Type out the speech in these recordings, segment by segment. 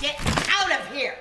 Get out of here!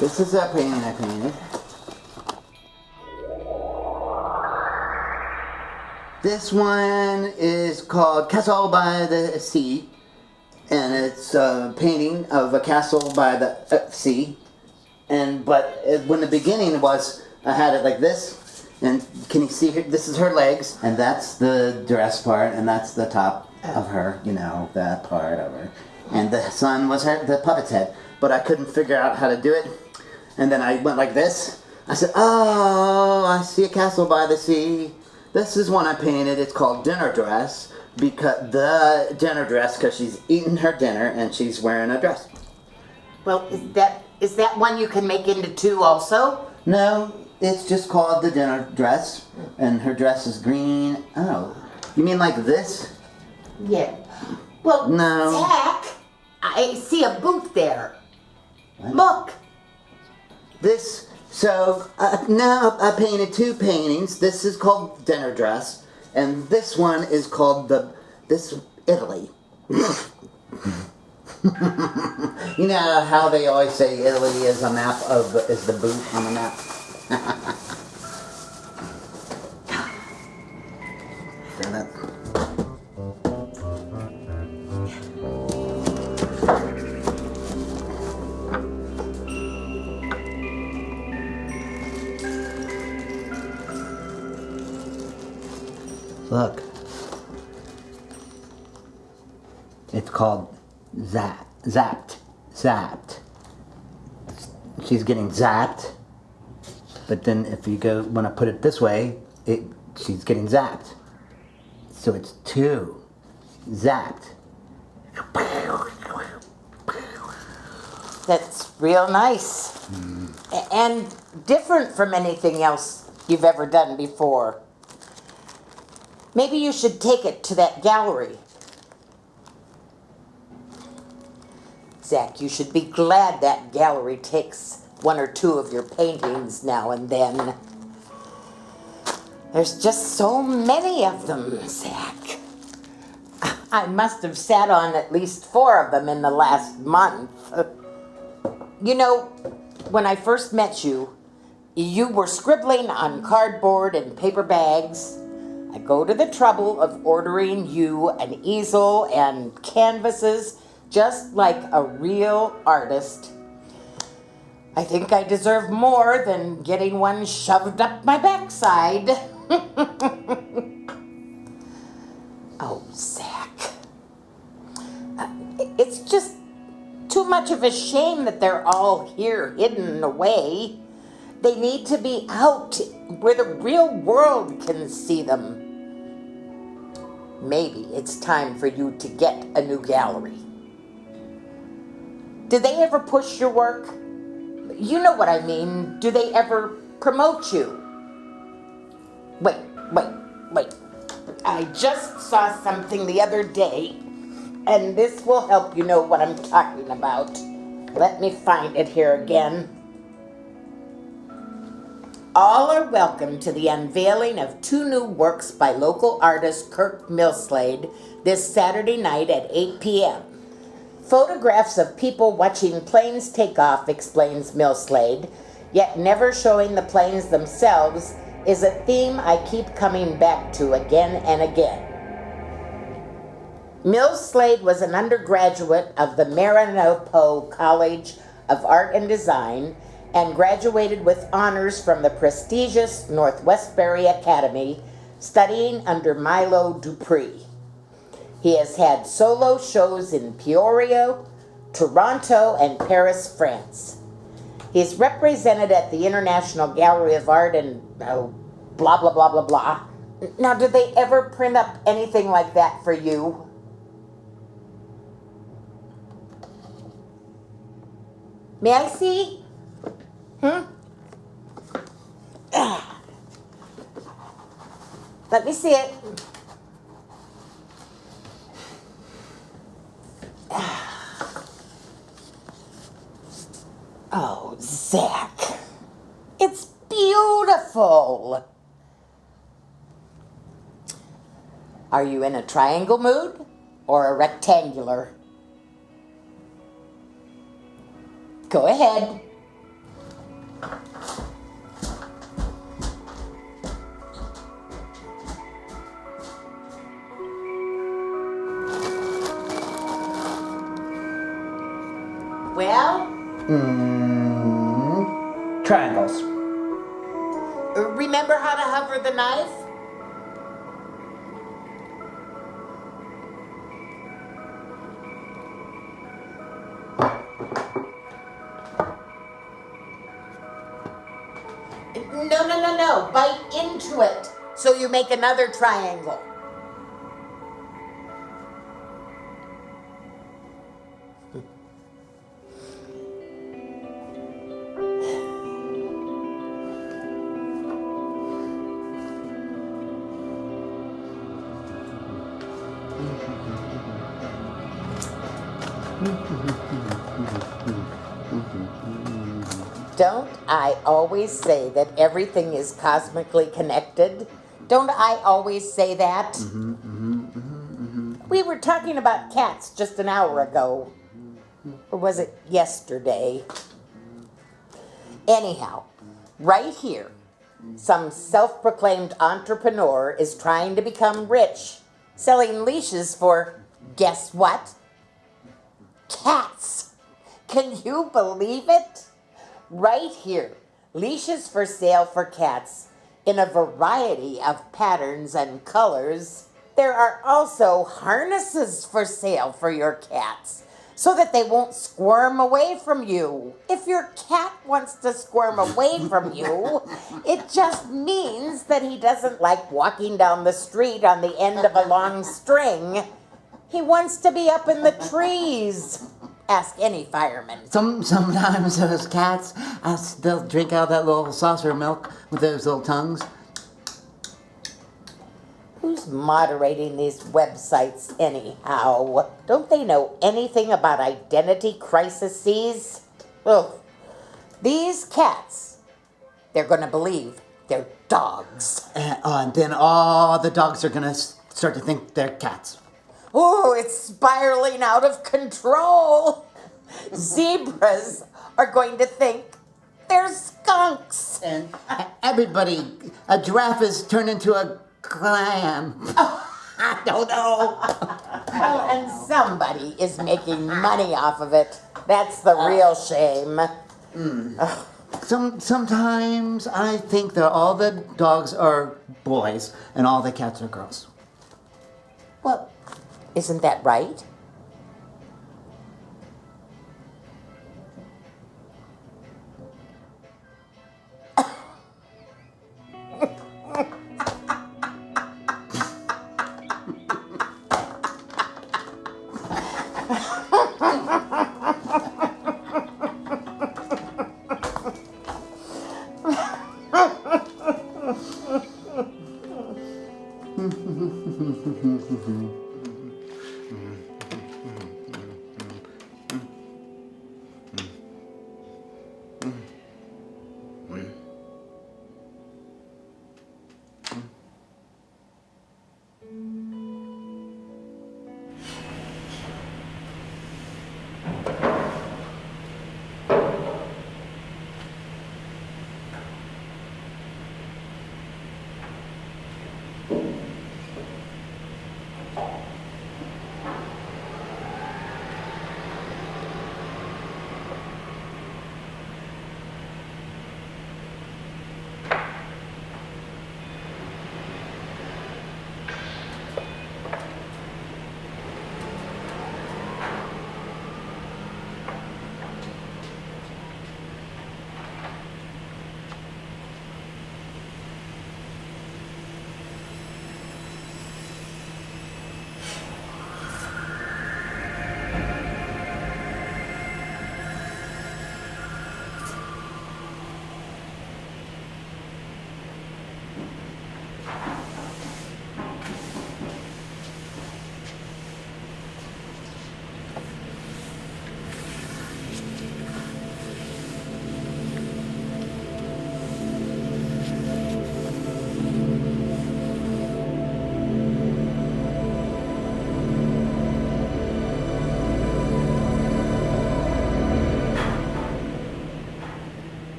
This is a painting I painted. This one is called Castle by the Sea, and it's a painting of a castle by the sea. When the beginning was, I had it like this, and can you see here? This is her legs, and that's the dress part, and that's the top of her, you know, that part of her. And the sun was the puppet's head, but I couldn't figure out how to do it. And then I went like this. I said, oh, I see a castle by the sea. This is one I painted. It's called Dinner Dress, because she's eating her dinner and she's wearing a dress. Well, is that one you can make into two also? No, it's just called the dinner dress, and her dress is green. Oh, you mean like this? Yeah. Well, no. Zack, I see a boot there. What? Look. Now I painted two paintings. This is called Dinner Dress, and this one is called Italy. You know how they always say Italy is is the boot on the map? So that. Look. It's called zapped. She's getting zapped. But then if you want to put it this way, she's getting zapped. So it's 2. Zapped. That's real nice. And different from anything else you've ever done before. Maybe you should take it to that gallery. Zack, you should be glad that gallery takes 1 or 2 of your paintings now and then. There's just so many of them, Zack. I must have sat on at least 4 of them in the last month. You know, when I first met you, you were scribbling on cardboard and paper bags. I go to the trouble of ordering you an easel and canvases just like a real artist. I think I deserve more than getting one shoved up my backside. Oh, Zack. It's just too much of a shame that they're all here hidden away. They need to be out where the real world can see them. Maybe it's time for you to get a new gallery. Do they ever push your work? You know what I mean. Do they ever promote you? Wait. I just saw something the other day, and this will help you know what I'm talking about. Let me find it here again. All are welcome to the unveiling of 2 new works by local artist Kirk Millslade this Saturday night at 8 p.m. Photographs of people watching planes take off, explains Millslade, yet never showing the planes themselves is a theme I keep coming back to again and again. Millslade was an undergraduate of the Maranopo College of Art and Design and graduated with honors from the prestigious Northwestbury Academy, studying under Milo Dupree. He has had solo shows in Peoria, Toronto, and Paris, France. He's represented at the International Gallery of Art and blah, blah, blah, blah, blah. Now, did they ever print up anything like that for you? May I see? Let me see it. Oh, Zack. It's beautiful. Are you in a triangle mood or a rectangular? Go ahead. Well? Triangles. Remember how to hover the knife? No. Bite into it so you make another triangle. Don't I always say that everything is cosmically connected? Don't I always say that? We were talking about cats just an hour ago. Or was it yesterday? Anyhow, right here, some self-proclaimed entrepreneur is trying to become rich, selling leashes for, guess what? Cats. Can you believe it? Right here, leashes for sale for cats in a variety of patterns and colors. There are also harnesses for sale for your cats, so that they won't squirm away from you. If your cat wants to squirm away from you, it just means that he doesn't like walking down the street on the end of a long string. He wants to be up in the trees. Ask any fireman. Sometimes those cats, they'll drink out that little saucer of milk with those little tongues. Who's moderating these websites anyhow? Don't they know anything about identity crises? Ugh. These cats, they're going to believe they're dogs. And then all the dogs are going to start to think they're cats. Oh, it's spiraling out of control. Zebras are going to think they're skunks. And everybody, a giraffe is turned into a clam. I don't know. Well, and somebody is making money off of it. That's the real shame. Sometimes I think that all the dogs are boys and all the cats are girls. Well, isn't that right?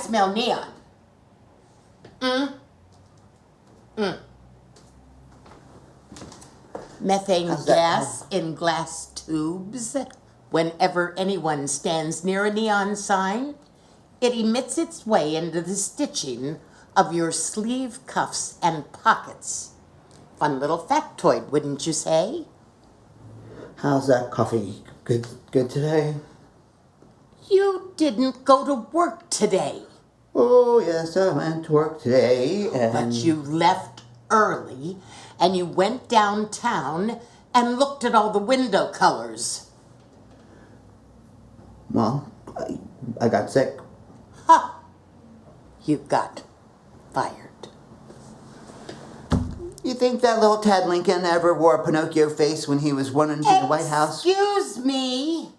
smell neon. Methane How's that? gas in glass tubes. Whenever anyone stands near a neon sign, it emits its way into the stitching of your sleeve cuffs and pockets. Fun little factoid, wouldn't you say? How's that coffee? Good today? You didn't go to work today, Oh, yes, I went to work today, and... but you left early and you went downtown and looked at all the window colors. Well, I got sick. Ha! You got fired. You think that little Tad Lincoln ever wore a Pinocchio face when he was running to the White House? Excuse me.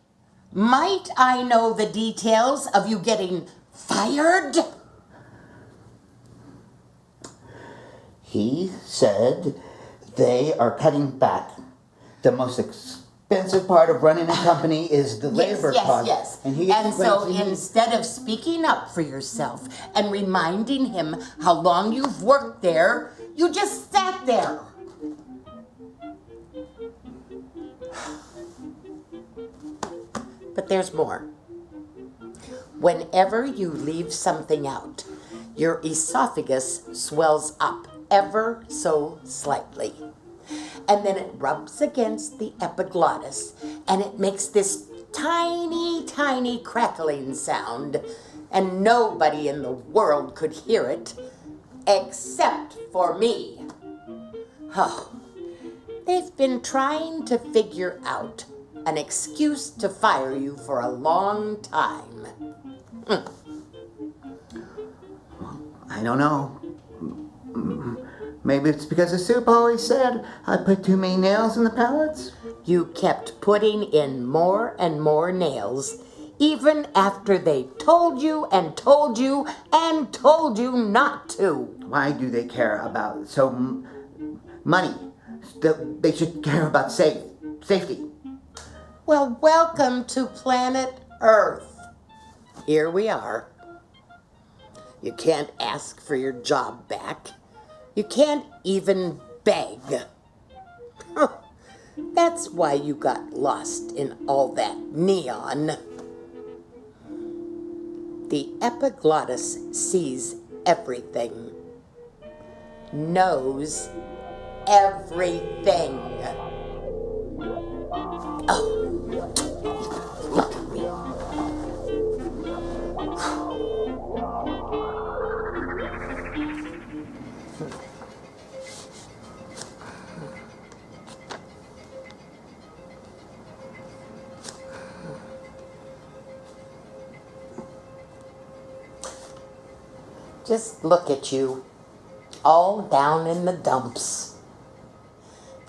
Might I know the details of you getting fired? He said they are cutting back. The most expensive part of running a company is the labor cost. Yes. And he And so explained to me- instead of speaking up for yourself and reminding him how long you've worked there, you just sat there. But there's more. Whenever you leave something out, your esophagus swells up ever so slightly. And then it rubs against the epiglottis, and it makes this tiny, tiny crackling sound, and nobody in the world could hear it, except for me. Oh, they've been trying to figure out an excuse to fire you for a long time. I don't know. Maybe it's because the soup always said I put too many nails in the pallets. You kept putting in more and more nails, even after they told you and told you and told you not to. Why do they care about money? They should care about safety. Well, welcome to planet Earth. Here we are. You can't ask for your job back. You can't even beg. That's why you got lost in all that neon. The epiglottis sees everything, knows everything. Oh, look at me. Just look at you, all down in the dumps.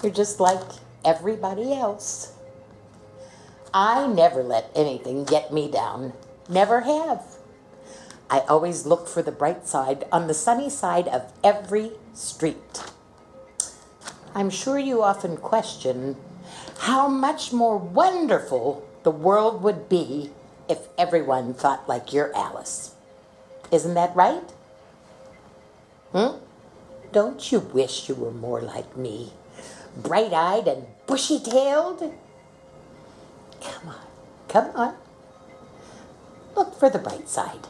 You're just like everybody else. I never let anything get me down. Never have. I always look for the bright side on the sunny side of every street. I'm sure you often question how much more wonderful the world would be if everyone thought like your Alice. Isn't that right? Don't you wish you were more like me? Bright-eyed and bushy-tailed? Come on. Look for the bright side.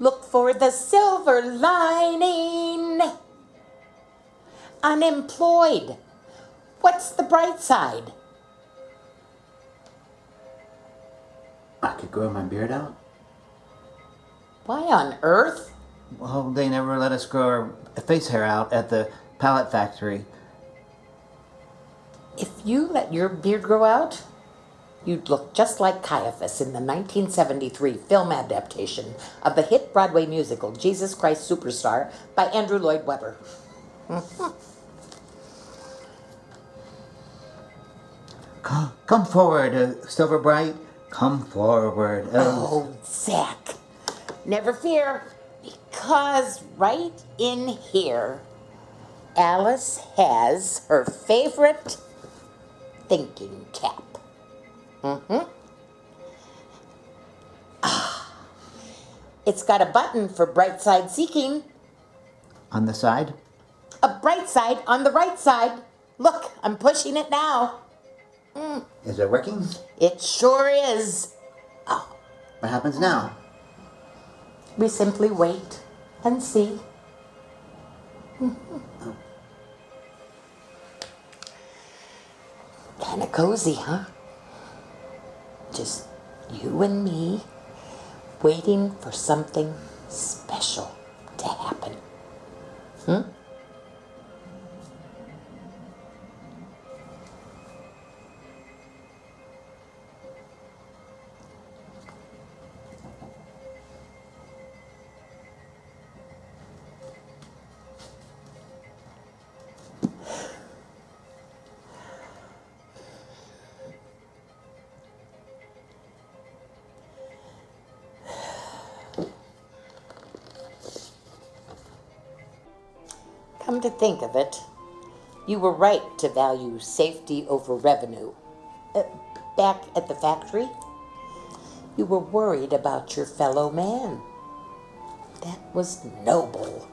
Look for the silver lining. Unemployed. What's the bright side? I could grow my beard out. Why on earth? Well, they never let us grow our face hair out at the pallet factory. If you let your beard grow out, you'd look just like Caiaphas in the 1973 film adaptation of the hit Broadway musical Jesus Christ Superstar by Andrew Lloyd Webber. Come forward, Silver Bright. Come forward. Oh, Zack, never fear, because right in here, Alice has her favorite thinking cap. It's got a button for bright side seeking. On the side? A bright side on the right side. Look, I'm pushing it now. Is it working? It sure is. What happens now? We simply wait and see. Kind of cozy, huh? Just you and me waiting for something special to happen. Come to think of it, you were right to value safety over revenue. Back at the factory, you were worried about your fellow man. That was noble.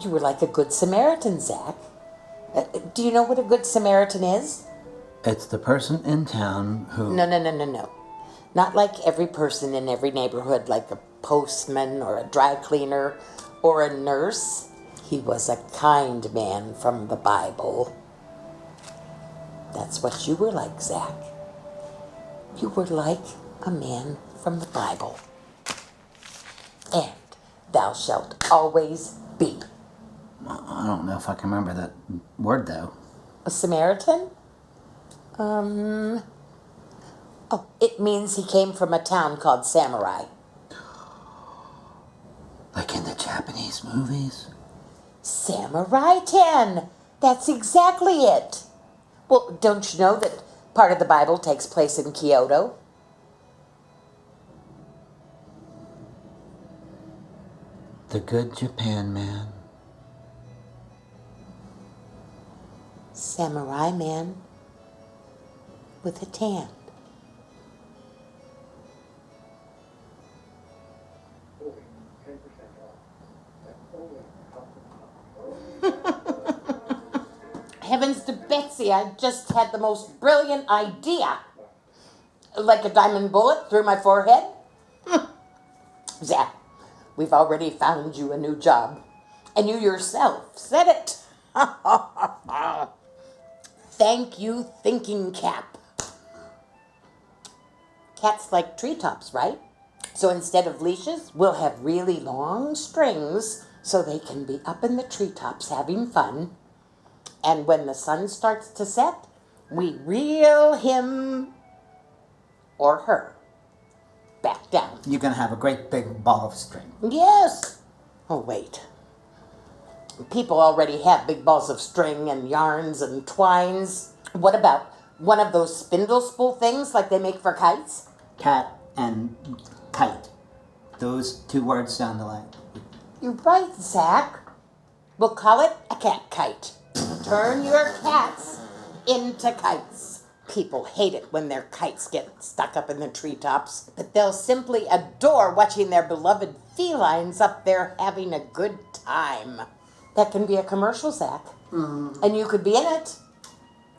You were like a good Samaritan, Zack. Do you know what a good Samaritan is? It's the person in town who... No. Not like every person in every neighborhood, like a postman or a dry cleaner or a nurse. He was a kind man from the Bible. That's what you were like, Zack. You were like a man from the Bible. And thou shalt always be. I don't know if I can remember that word, though. A Samaritan? Oh, it means he came from a town called Samurai. Like in the Japanese movies? Samurai 10. That's exactly it. Well, don't you know that part of the Bible takes place in Kyoto? The good Japan man. Samurai man with a tan. Heavens to Betsy, I just had the most brilliant idea. Like a diamond bullet through my forehead. Zack, we've already found you a new job. And you yourself said it. Thank you, thinking cap. Cats like treetops, right? So instead of leashes, we'll have really long strings so they can be up in the treetops having fun. And when the sun starts to set, we reel him or her back down. You're gonna have a great big ball of string. Yes. Oh, wait. People already have big balls of string and yarns and twines. What about one of those spindle spool things like they make for kites? Cat and kite. Those two words sound alike. You're right, Zack. We'll call it a cat kite. Turn your cats into kites. People hate it when their kites get stuck up in the treetops, but they'll simply adore watching their beloved felines up there having a good time. That can be a commercial, Zack. Mm-hmm. And you could be in it.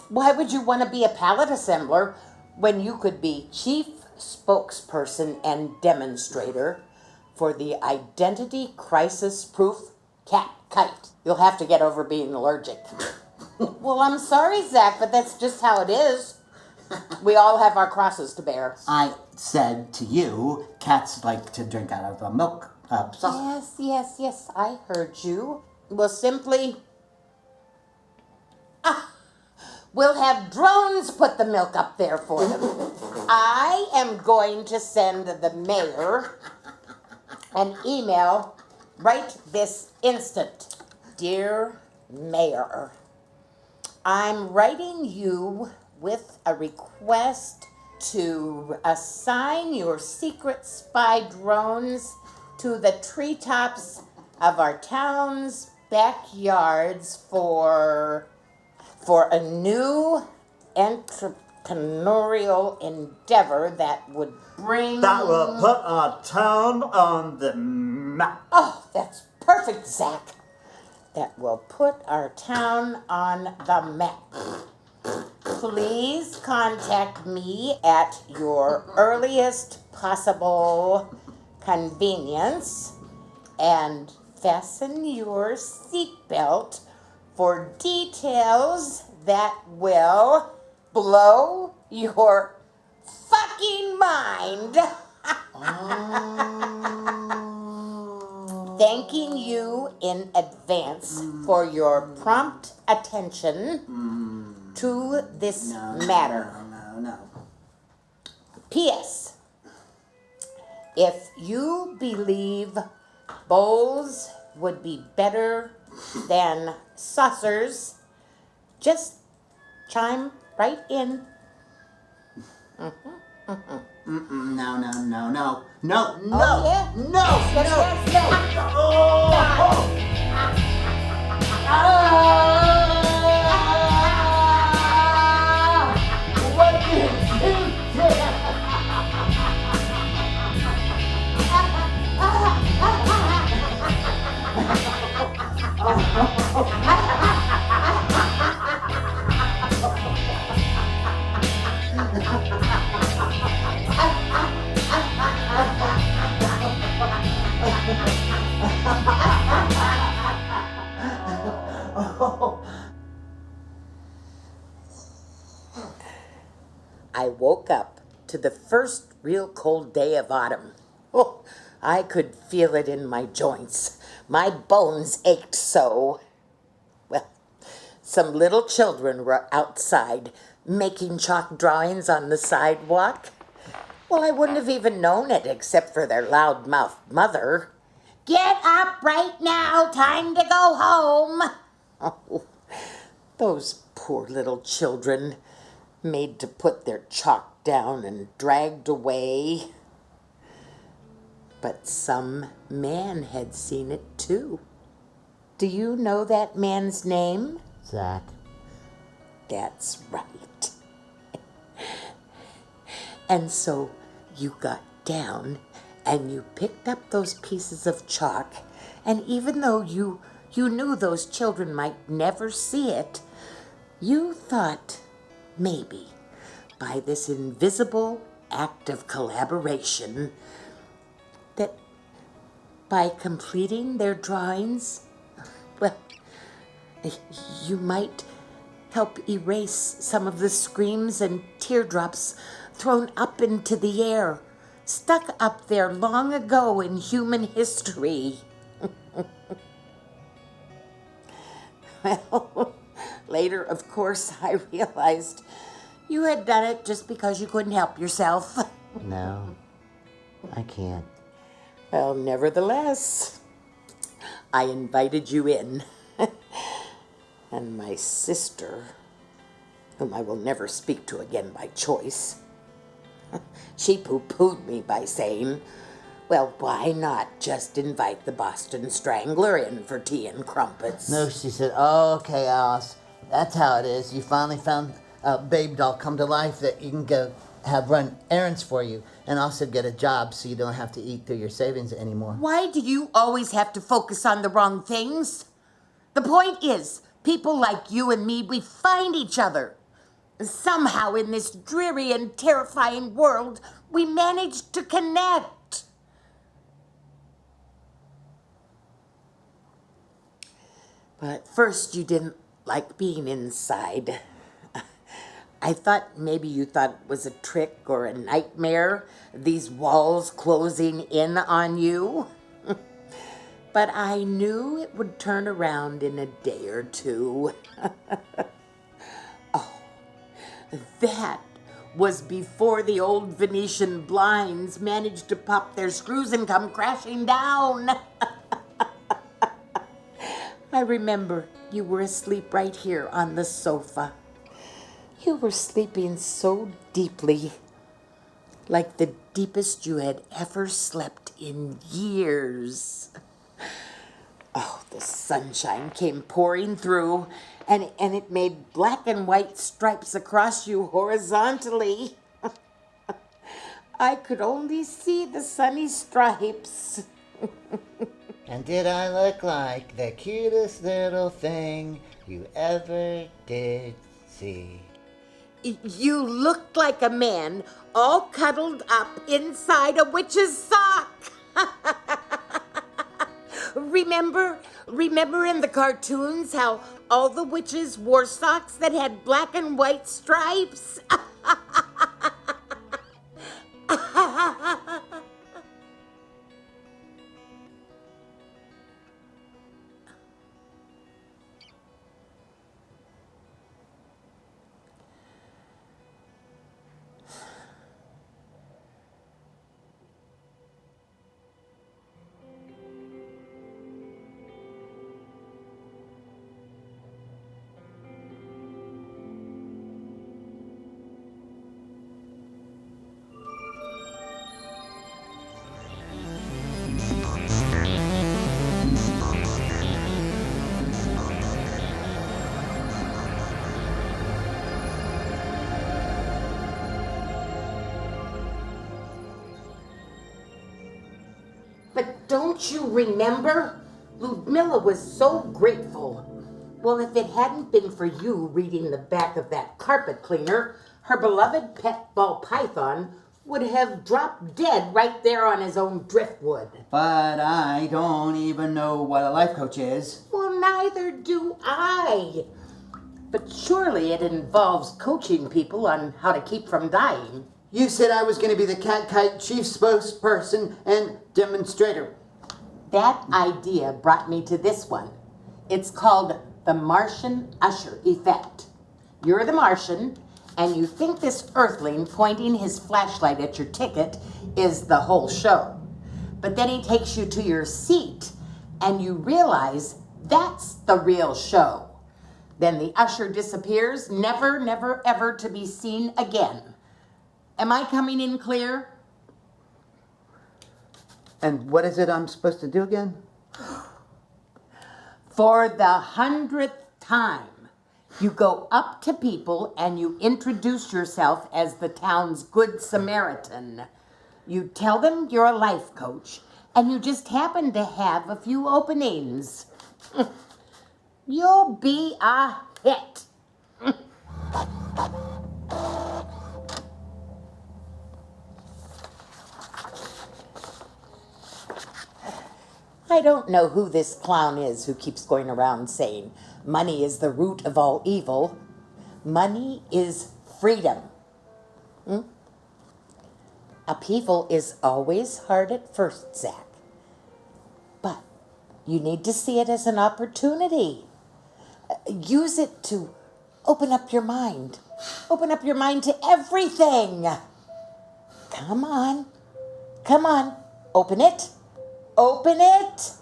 Why would you want to be a pallet assembler when you could be chief spokesperson and demonstrator for the identity crisis proof cat kite? You'll have to get over being allergic. Well, I'm sorry, Zack, but that's just how it is. We all have our crosses to bear. I said to you, cats like to drink out of a milk saucer. Yes, I heard you. We'll simply... we'll have drones put the milk up there for them. I am going to send the mayor an email right this instant. Dear Mayor, I'm writing you with a request to assign your secret spy drones to the treetops of our town's backyards for a new entrepreneurial endeavor that would bring... That will put our town on the map. Oh, that's perfect, Zack. That will put our town on the map. Please contact me at your earliest possible convenience and fasten your seatbelt for details that will blow your fucking mind. Thanking you in advance for your prompt attention to this matter. No. P.S. If you believe bowls would be better than saucers, just chime right in. No. Oh, yeah? What did you do? I woke up to the first real cold day of autumn. Oh, I could feel it in my joints. My bones ached so. Well, some little children were outside making chalk drawings on the sidewalk. Well, I wouldn't have even known it except for their loud-mouthed mother. Get up right now, time to go home. Oh, those poor little children, made to put their chalk down and dragged away. But some man had seen it too. Do you know that man's name? Zack. That's right. And so you got down and you picked up those pieces of chalk, and even though you knew those children might never see it, you thought maybe by this invisible act of collaboration that by completing their drawings, well, you might help erase some of the screams and teardrops thrown up into the air, stuck up there long ago in human history. Well, later, of course, I realized you had done it just because you couldn't help yourself. No, I can't. Well, nevertheless, I invited you in. And my sister, whom I will never speak to again by choice, she poo-pooed me by saying, well, why not just invite the Boston Strangler in for tea and crumpets? No, she said, oh, okay, Alice, that's how it is. You finally found a babe doll come to life that you can go run errands for you and also get a job so you don't have to eat through your savings anymore. Why do you always have to focus on the wrong things? The point is, people like you and me, we find each other. Somehow in this dreary and terrifying world, we manage to connect. But first you didn't like being inside. I thought maybe you thought it was a trick or a nightmare, these walls closing in on you. But I knew it would turn around in a day or two. Oh, that was before the old Venetian blinds managed to pop their screws and come crashing down. I remember you were asleep right here on the sofa. You were sleeping so deeply, like the deepest you had ever slept in years. Oh, the sunshine came pouring through, and it made black and white stripes across you horizontally. I could only see the sunny stripes. And did I look like the cutest little thing you ever did see? You looked like a man all cuddled up inside a witch's sock. Remember in the cartoons how all the witches wore socks that had black and white stripes? But don't you remember? Ludmilla was so grateful. Well, if it hadn't been for you reading the back of that carpet cleaner, her beloved pet ball python would have dropped dead right there on his own driftwood. But I don't even know what a life coach is. Well, neither do I. But surely it involves coaching people on how to keep from dying. You said I was going to be the Cat Kite chief spokesperson and demonstrator. That idea brought me to this one. It's called the Martian Usher Effect. You're the Martian, and you think this Earthling pointing his flashlight at your ticket is the whole show. But then he takes you to your seat, and you realize that's the real show. Then the usher disappears, never, never, ever to be seen again. Am I coming in clear? And what is it I'm supposed to do again? For the 100th time, you go up to people and you introduce yourself as the town's good Samaritan. You tell them you're a life coach and you just happen to have a few openings. You'll be a hit. I don't know who this clown is who keeps going around saying money is the root of all evil. Money is freedom. Upheaval is always hard at first, Zack. But you need to see it as an opportunity. Use it to open up your mind. Open up your mind to everything. Come on. Come on. Open it. Open it.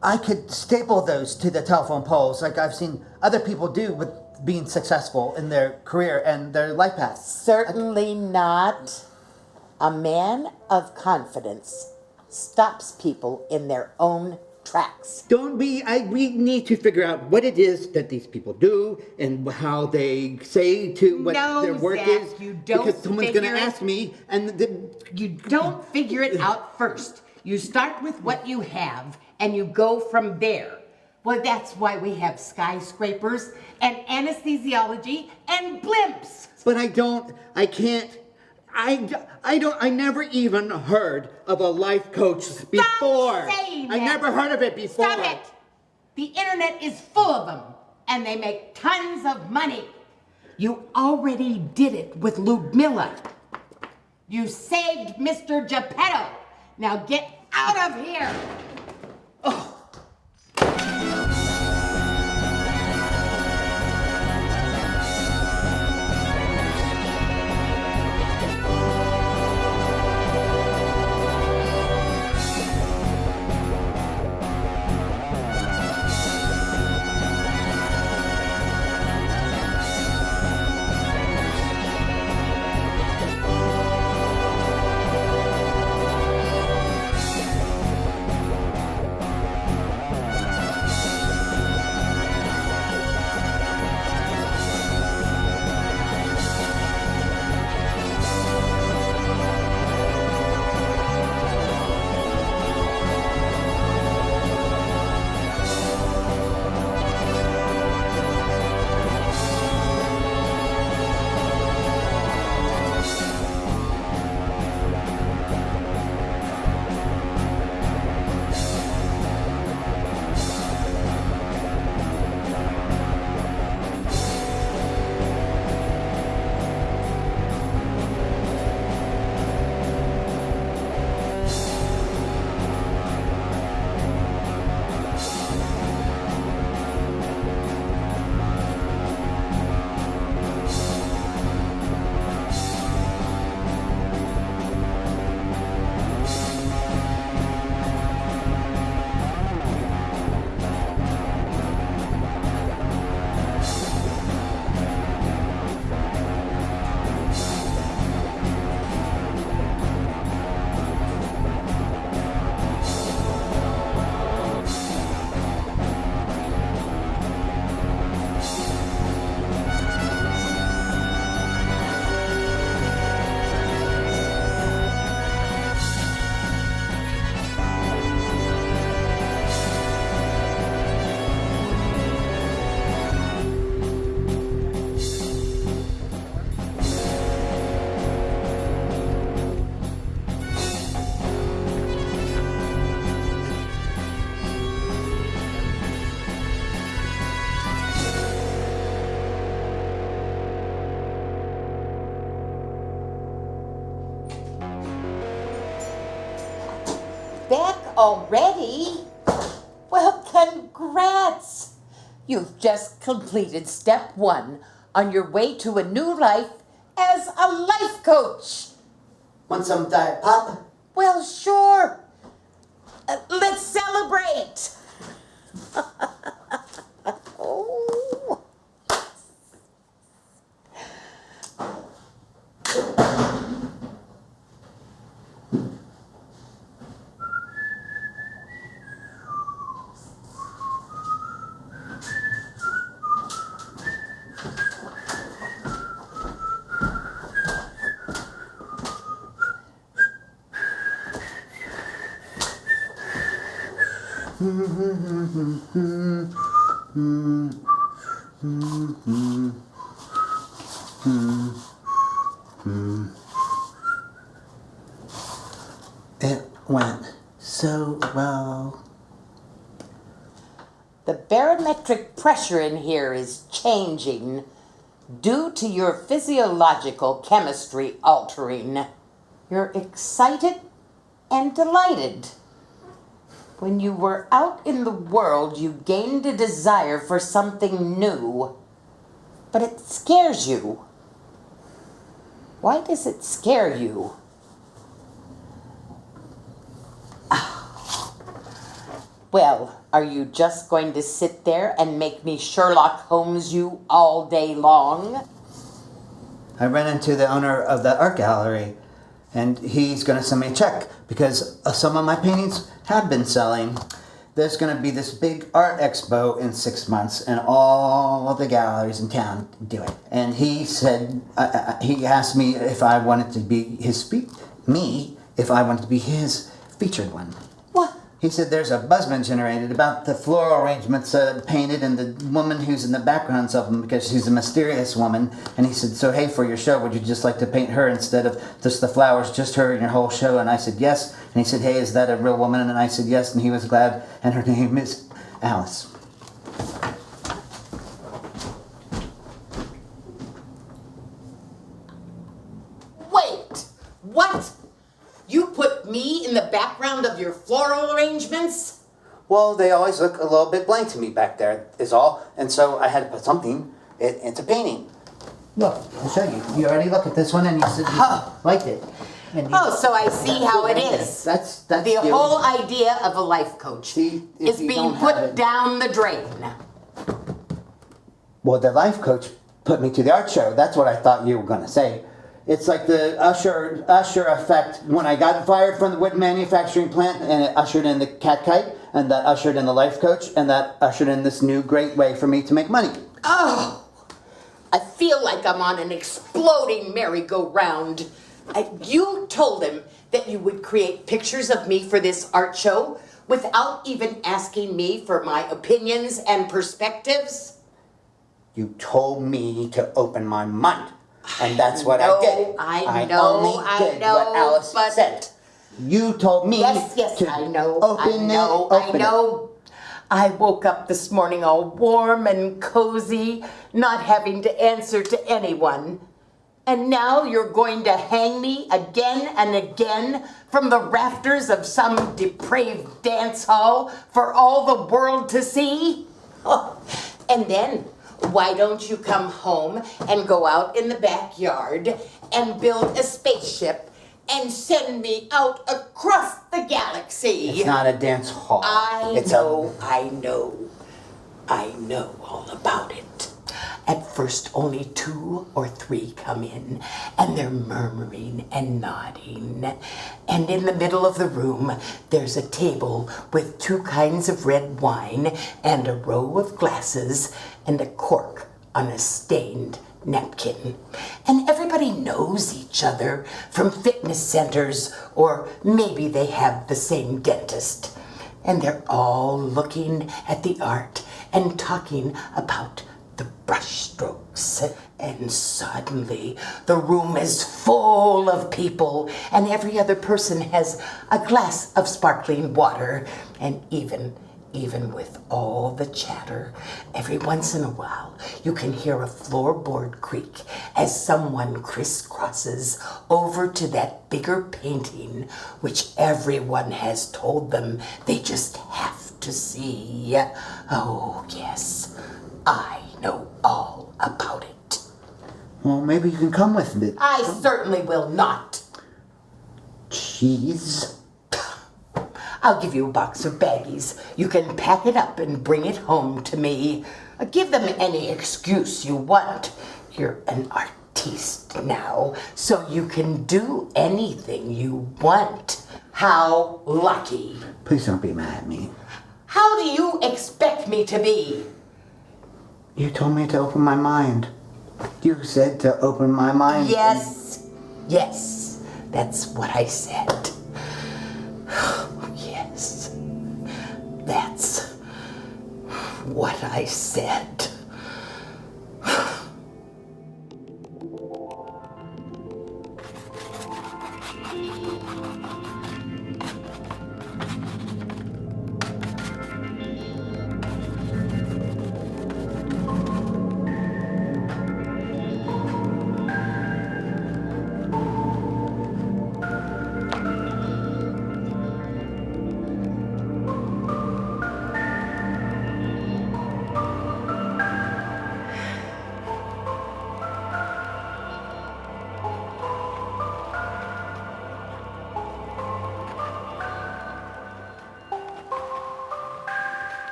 I could staple those to the telephone poles like I've seen other people do with being successful in their career and their life paths. Certainly not. A man of confidence stops people in their own tracks. We need to figure out what it is that these people do and how they say to what their work Zack, is. you don't because someone's going to figure it- ask me and You don't figure it out first. You start with what you have and you go from there. Well, that's why we have skyscrapers and anesthesiology and blimps. But I never even heard of a life coach before. Saying I that. never heard of it before. Stop it. The internet is full of them and they make tons of money. You already did it with Ludmilla. You saved Mr. Geppetto. Now get out of here. back already? Well, congrats! You've just completed step 1 on your way to a new life as a life coach. Want some Diet Pop? Well, sure. Let's celebrate. Oh. It went so well. The barometric pressure in here is changing due to your physiological chemistry altering. You're excited and delighted. When you were out in the world, you gained a desire for something new, but it scares you. Why does it scare you? Well, are you just going to sit there and make me Sherlock Holmes you all day long? I ran into the owner of that art gallery, and he's going to send me a check because some of my paintings have been selling. There's going to be this big art expo in 6 months, and all of the galleries in town do it. And he said, he asked me if I wanted to be if I wanted to be his featured one. What? He said there's a buzzman generated about the floral arrangements painted and the woman who's in the backgrounds of them because she's a mysterious woman. And he said, so hey, for your show, would you just like to paint her instead of just the flowers, just her in your whole show? And I said, yes. And he said, hey, is that a real woman? And I said, yes. And he was glad. And her name is Alice. Wait, what? You put me in the background of your floral arrangements? Well, they always look a little bit blank to me back there, is all. And so I had to put something into painting. Look, I'll show you. You already looked at this one and you said you liked it. And you, Oh, so I see how it is. That's The you. whole idea of a life coach See, if is you being don't have put it- down the drain. Well, the life coach put me to the art show. That's what I thought you were going to say. It's like the usher effect when I got fired from the wood manufacturing plant and it ushered in the cat kite and that ushered in the life coach and that ushered in this new great way for me to make money. Oh, I feel like I'm on an exploding merry-go-round. You told him that you would create pictures of me for this art show without even asking me for my opinions and perspectives? You told me to open my mind. And that's what I did. I only did what Alice but said. You told me yes, to I know. open it. I woke up this morning all warm and cozy, not having to answer to anyone. And now you're going to hang me again and again from the rafters of some depraved dance hall for all the world to see? Oh, and then, why don't you come home and go out in the backyard and build a spaceship and send me out across the galaxy? It's not a dance hall. I know all about it. At first, only 2 or 3 come in, and they're murmuring and nodding. And in the middle of the room, there's a table with 2 kinds of red wine, and a row of glasses, and a cork on a stained napkin. And everybody knows each other from fitness centers, or maybe they have the same dentist. And they're all looking at the art and talking about the brushstrokes. And suddenly the room is full of people, and every other person has a glass of sparkling water, and even Even with all the chatter, every once in a while you can hear a floorboard creak as someone crisscrosses over to that bigger painting which everyone has told them they just have to see. Oh, yes, I know all about it. Well, maybe you can come with me. I certainly will not. Cheese? I'll give you a box of baggies. You can pack it up and bring it home to me. Give them any excuse you want. You're an artiste now, so you can do anything you want. How lucky. Please don't be mad at me. How do you expect me to be? You told me to open my mind. You said to open my mind. Yes, that's what I said. Yes, that's what I said.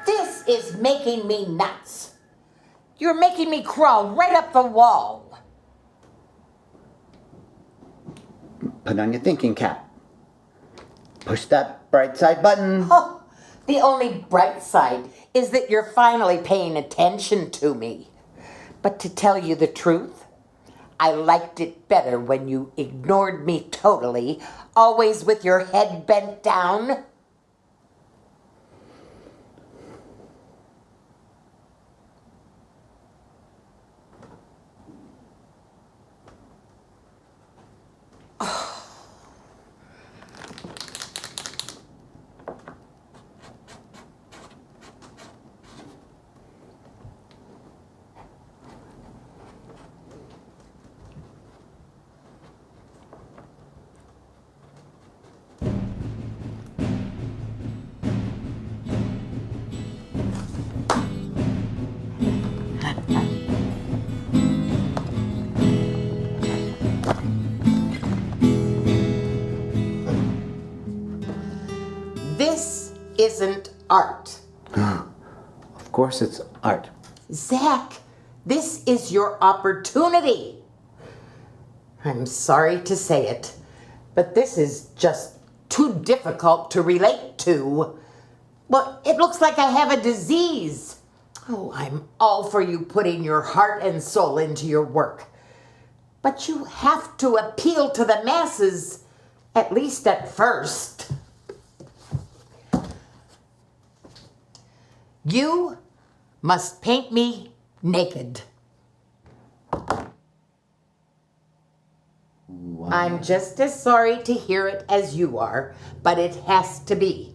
This is making me nuts. You're making me crawl right up the wall. Put on your thinking cap. Push that bright side button. Oh, the only bright side is that you're finally paying attention to me. But to tell you the truth, I liked it better when you ignored me totally, always with your head bent down. This isn't art. Of course it's art. Zack, this is your opportunity. I'm sorry to say it, but this is just too difficult to relate to. Well, it looks like I have a disease. Oh, I'm all for you putting your heart and soul into your work. But you have to appeal to the masses, at least at first. You must paint me naked. Wow. I'm just as sorry to hear it as you are, but it has to be.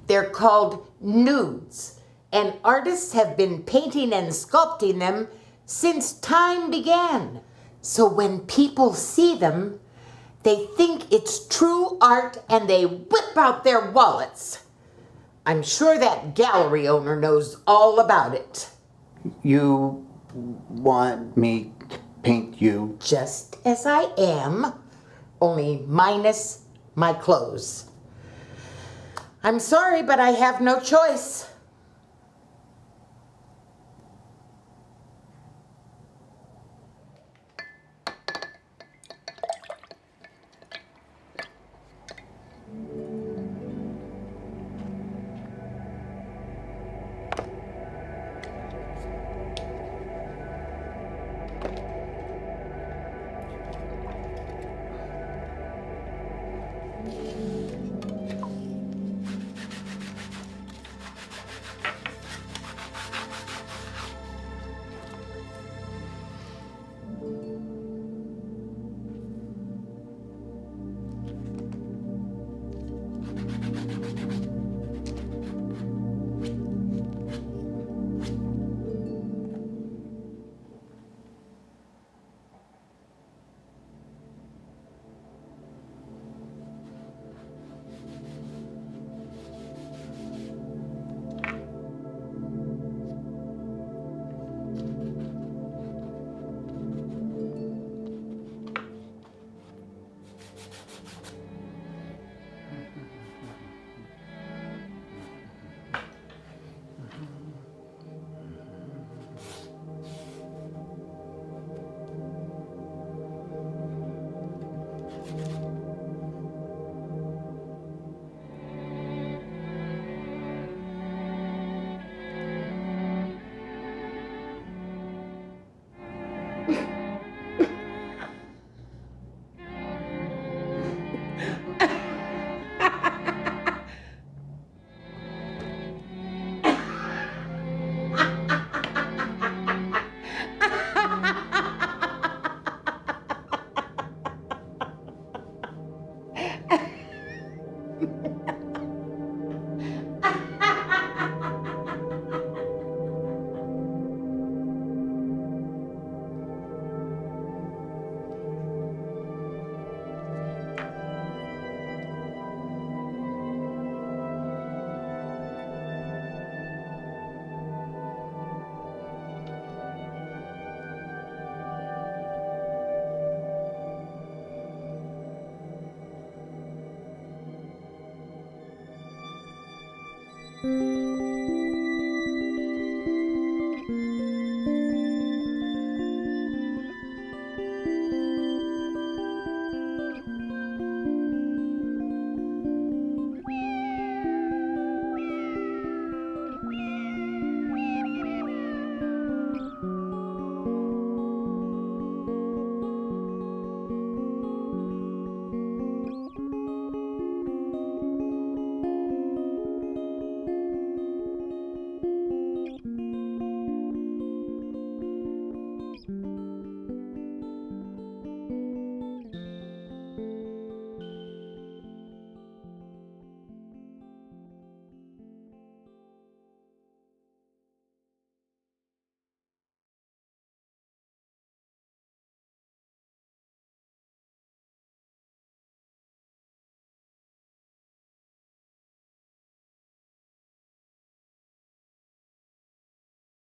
They're called nudes, and artists have been painting and sculpting them since time began. So when people see them, they think it's true art and they whip out their wallets. I'm sure that gallery owner knows all about it. You want me to paint you? Just as I am, only minus my clothes. I'm sorry, but I have no choice. Bye.